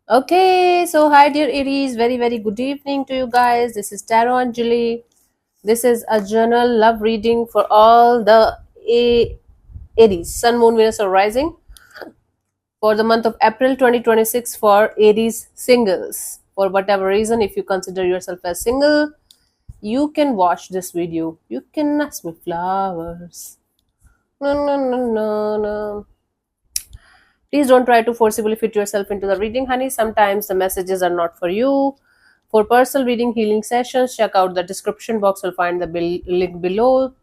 Okay, so hi dear Aries, very good evening to you guys. This is Tarot Anjali. This is a journal love reading for all the Aries, Sun, Moon, Venus, or Rising for the month of April 2026 for Aries singles. For whatever reason, if you consider yourself as single, you can watch this video. You can ask me flowers. No, no, no, no, no. Please don't try to forcibly fit yourself into the reading, honey. Sometimes the messages are not for you. For personal reading healing sessions, check out the description box. You'll find the link below.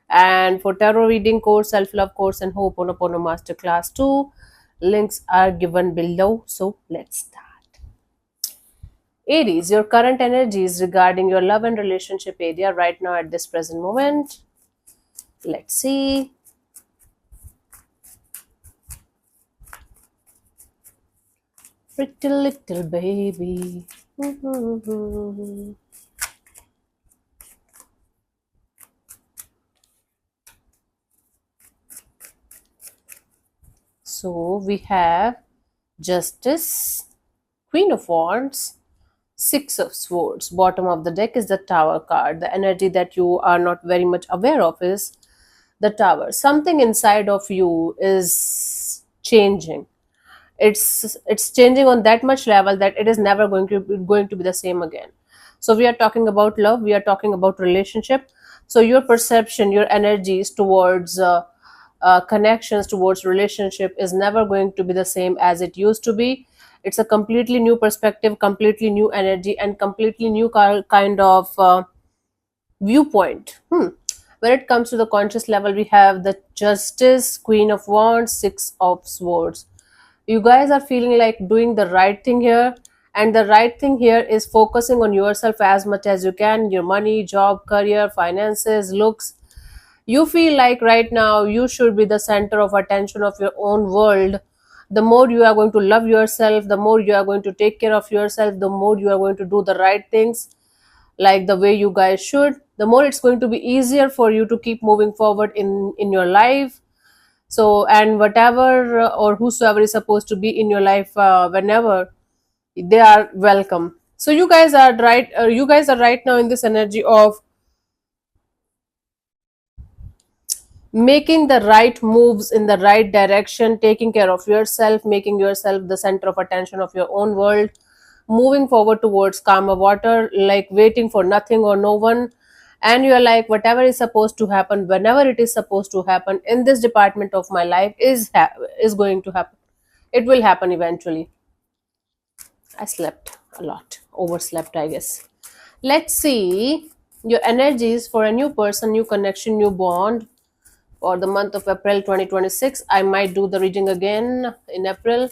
And for tarot reading course, self-love course, and Ho'oponopono Masterclass 2, links are given below. So let's start. Aries, your current energies regarding your love and relationship area right now at this present moment. Let's see. Pretty little baby. So we have Justice, Queen of Wands, Six of Swords. Bottom of the deck is the Tower card. The energy that you are not very much aware of is the Tower. Something inside of you is changing. It's changing on that much level that it is never going to be the same again. So we are talking about love. We are talking about relationship. So your perception, your energies towards connections, towards relationship is never going to be the same as it used to be. It's a completely new perspective, completely new energy, and completely new kind of viewpoint. When it comes to the conscious level, we have the Justice, Queen of Wands, Six of Swords. You guys are feeling like doing the right thing here, and the right thing here is focusing on yourself as much as you can, your money, job, career, finances, looks. You feel like right now you should be the center of attention of your own world. The more you are going to love yourself, the more you are going to take care of yourself, the more you are going to do the right things like the way you guys should, the more it's going to be easier for you to keep moving forward in your life. So, and whatever or whosoever is supposed to be in your life, whenever, they are welcome. So you guys are right now in this energy of making the right moves in the right direction, taking care of yourself, making yourself the center of attention of your own world, moving forward towards calmer water, like waiting for nothing or no one. And you're like, whatever is supposed to happen, whenever it is supposed to happen in this department of my life is going to happen. It will happen eventually. I slept a lot, overslept, I guess. Let's see your energies for a new person, new connection, new bond for the month of April 2026. I might do the reading again in April,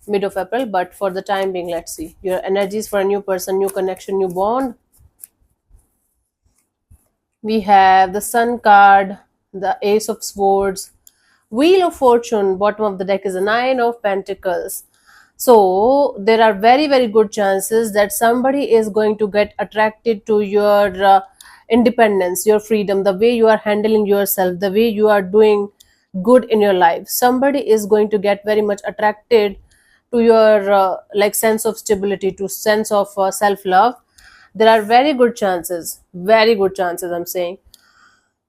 mid of April, but for the time being, let's see. Your energies for a new person, new connection, new bond. We have the Sun card, the Ace of Swords, Wheel of Fortune. Bottom of the deck is a Nine of Pentacles. So there are very good chances that somebody is going to get attracted to your independence, your freedom, the way you are handling yourself, the way you are doing good in your life. Somebody is going to get very much attracted to your like sense of stability, to sense of self love. There are very good chances, I'm saying,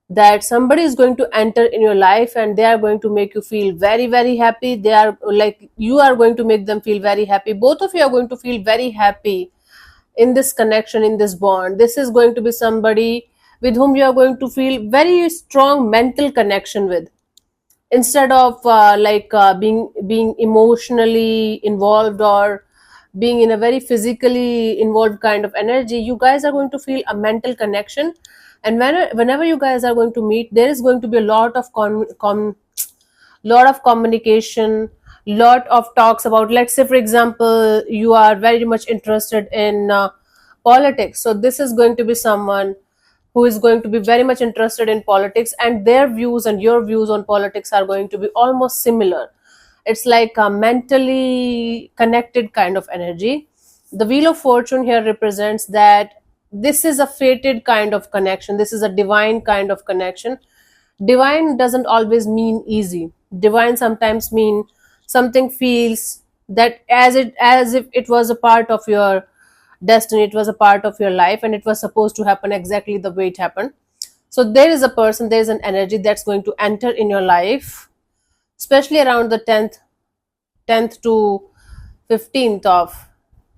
that somebody is going to enter in your life and they are going to make you feel very happy. They are like, you are going to make them feel very happy. Both of you are going to feel very happy in this connection, in this bond. This is going to be somebody with whom you are going to feel very strong mental connection with, instead of being emotionally involved or being in a very physically involved kind of energy. You guys are going to feel a mental connection, and whenever you guys are going to meet, there is going to be a lot of lot of communication, lot of talks about, let's say for example, you are very much interested in politics. So this is going to be someone who is going to be very much interested in politics, and their views and your views on politics are going to be almost similar. It's like a mentally connected kind of energy. The Wheel of Fortune here represents that this is a fated kind of connection, this is a divine kind of connection. Divine doesn't always mean easy. Divine sometimes mean something feels that as if it was a part of your destiny, it was a part of your life, and it was supposed to happen exactly the way it happened. So there is a person, there is an energy that's going to enter in your life, especially around the 10th to 15th of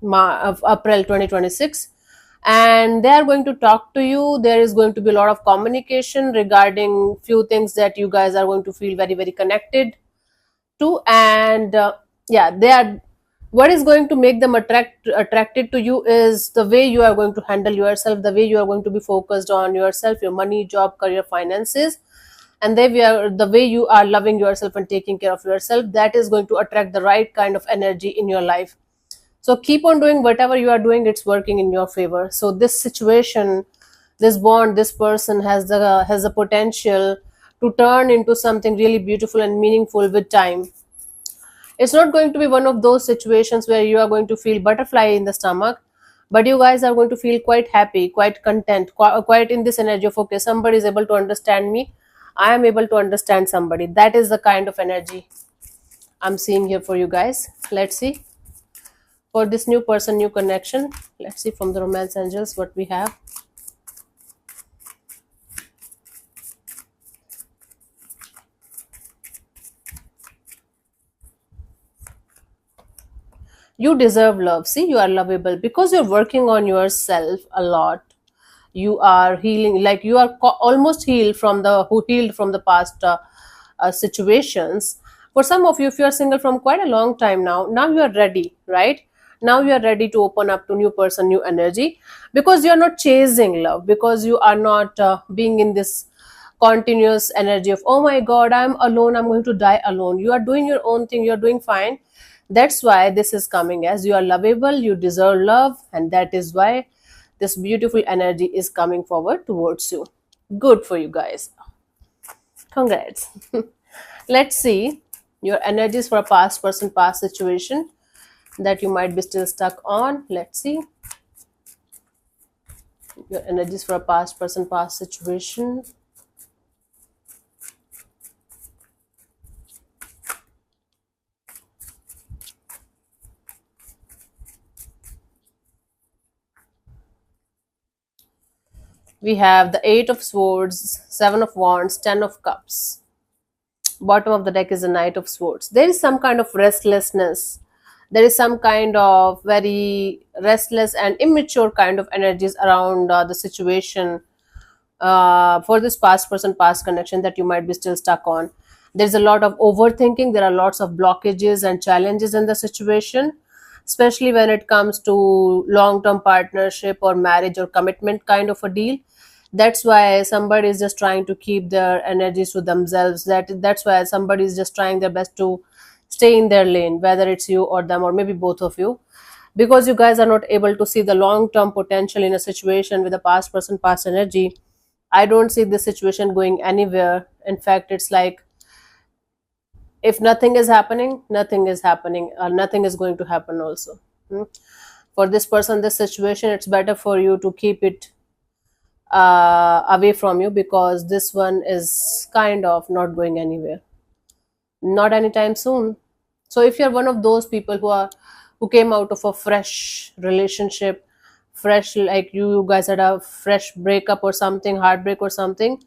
April 2026, and they are going to talk to you. There is going to be a lot of communication regarding few things that you guys are going to feel very very connected to. And yeah, they are, what is going to make them attracted to you is the way you are going to handle yourself, the way you are going to be focused on yourself, your money, job, career, finances, and the way you are loving yourself and taking care of yourself. That is going to attract the right kind of energy in your life. So keep on doing whatever you are doing, it's working in your favor. So this situation, this bond, this person has the potential to turn into something really beautiful and meaningful with time. It's not going to be one of those situations where you are going to feel butterfly in the stomach, but you guys are going to feel quite happy, quite content, quite in this energy of, okay, somebody is able to understand me, I am able to understand somebody. That is the kind of energy I'm seeing here for you guys. Let's see for this new person, new connection. Let's see from the romance angels what we have. You deserve love. See, you are lovable because you're working on yourself a lot. You are healing, like you are almost healed from the who healed from the past situations. For some of you, if you are single from quite a long time now you are ready, right? Now you are ready to open up to new person, new energy, because you are not chasing love, because you are not being in this continuous energy of, oh my god, I'm alone, I'm going to die alone. You are doing your own thing, you're doing fine. That's why this is coming, as you are lovable, you deserve love, and that is why this beautiful energy is coming forward towards you. Good for you guys. Congrats. Let's see your energies for a past person, past situation that you might be still stuck on. Let's see your energies for a past person, past situation. We have the Eight of Swords, Seven of Wands, Ten of Cups. Bottom of the deck is the Knight of Swords. There is some kind of restlessness. There is some kind of very restless and immature kind of energies around the situation for this past person, past connection that you might be still stuck on. There's a lot of overthinking. There are lots of blockages and challenges in the situation, especially when it comes to long-term partnership or marriage or commitment kind of a deal. That's why somebody is just trying to keep their energies to themselves. That's why somebody is just trying their best to stay in their lane, whether it's you or them or maybe both of you, because you guys are not able to see the long term potential in a situation with a past person, past energy. I don't see this situation going anywhere. In fact, it's like, if nothing is happening, nothing is happening, nothing is going to happen also. Hmm? For this person, this situation, it's better for you to keep it away from you, because this one is kind of not going anywhere, not anytime soon. So if you're one of those people who came out of a fresh relationship, fresh, like you guys had a fresh breakup or something, heartbreak or something,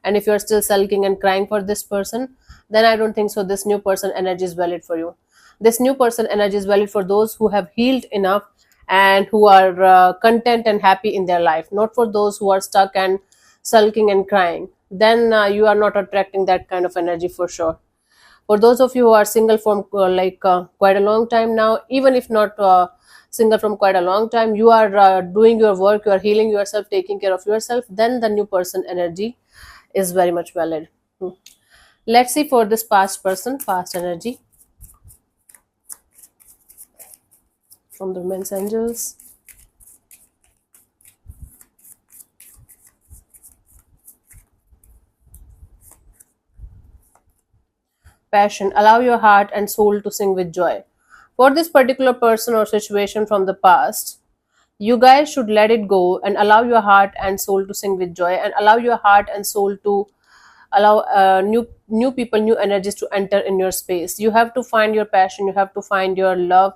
and if you're still sulking and crying for this person, then I don't think so this new person energy is valid for you. This new person energy is valid for those who have healed enough and who are content and happy in their life, not for those who are stuck and sulking and crying. Then you are not attracting that kind of energy for sure. For those of you who are single from quite a long time now, even if not single from quite a long time, you are doing your work, you are healing yourself, taking care of yourself, then the new person energy is very much valid. Hmm. Let's see for this past person, past energy from the Romance Angels. Passion. Allow your heart and soul to sing with joy. For this particular person or situation from the past, you guys should let it go and allow your heart and soul to sing with joy, and allow your heart and soul to allow new people, new energies to enter in your space. You have to find your passion, you have to find your love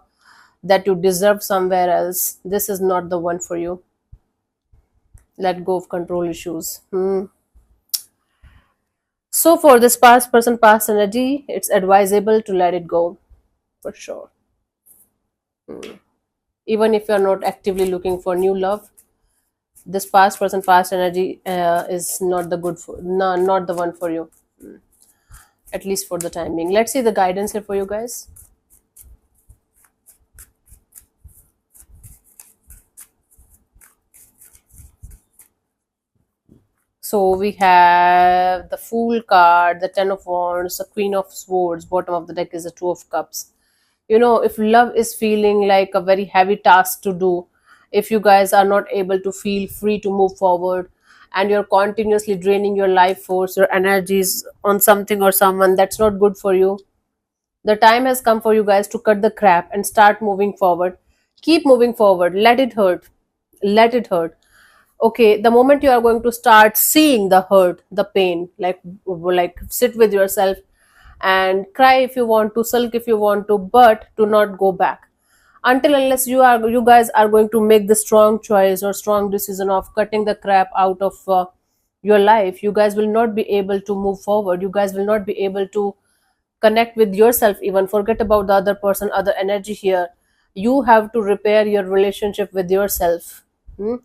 that you deserve somewhere else. This is not the one for you. Let go of control issues. So for this past person, past energy, it's advisable to let it go, for sure. Even if you're not actively looking for new love, this past person, past energy is not the good for, no, not the one for you, at least for the time being. Let's see the guidance here for you guys. So we have the Fool card, the Ten of Wands, the Queen of Swords. Bottom of the deck is the Two of Cups. You know, if love is feeling like a very heavy task to do, if you guys are not able to feel free to move forward, and you're continuously draining your life force, your energies on something or someone that's not good for you, the time has come for you guys to cut the crap and start moving forward. Keep moving forward. Let it hurt. Let it hurt. Okay, the moment you are going to start seeing the hurt, the pain, like sit with yourself and cry if you want to, sulk if you want to, but do not go back until unless you guys are going to make the strong choice or strong decision of cutting the crap out of your life. You guys will not be able to move forward. You guys will not be able to connect with yourself. Even forget about the other person, other energy here. You have to repair your relationship with yourself. Hmm?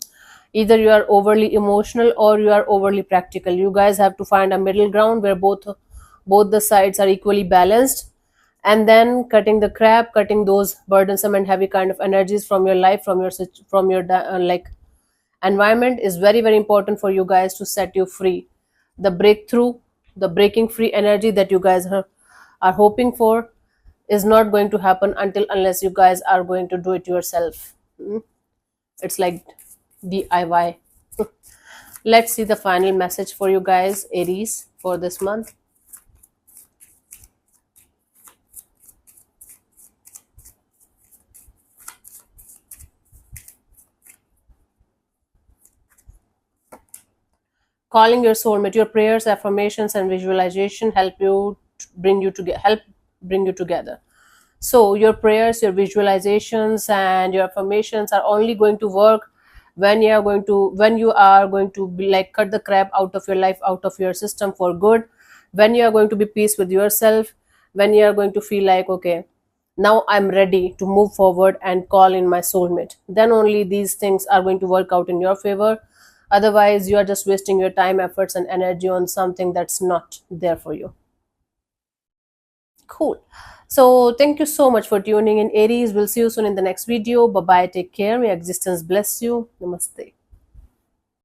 Either you are overly emotional or you are overly practical. You guys have to find a middle ground where both the sides are equally balanced, and then cutting the crap, cutting those burdensome and heavy kind of energies from your life, from your like environment, is very very important for you guys to set you free. The breakthrough, the breaking free energy that you guys are hoping for is not going to happen until unless you guys are going to do it yourself. It's like DIY. Let's see the final message for you guys, Aries, for this month. Calling your soulmate. Your prayers, affirmations, and visualization help bring you together. So your prayers, your visualizations, and your affirmations are only going to work when you are going to be like cut the crap out of your life, out of your system for good. When you are going to be peace with yourself, when you are going to feel like, okay, now I'm ready to move forward and call in my soulmate, then only these things are going to work out in your favor. Otherwise, you are just wasting your time, efforts, and energy on something that's not there for you. Cool. So thank you so much for tuning in, Aries. We'll see you soon in the next video. Bye bye. Take care. May existence bless you. Namaste.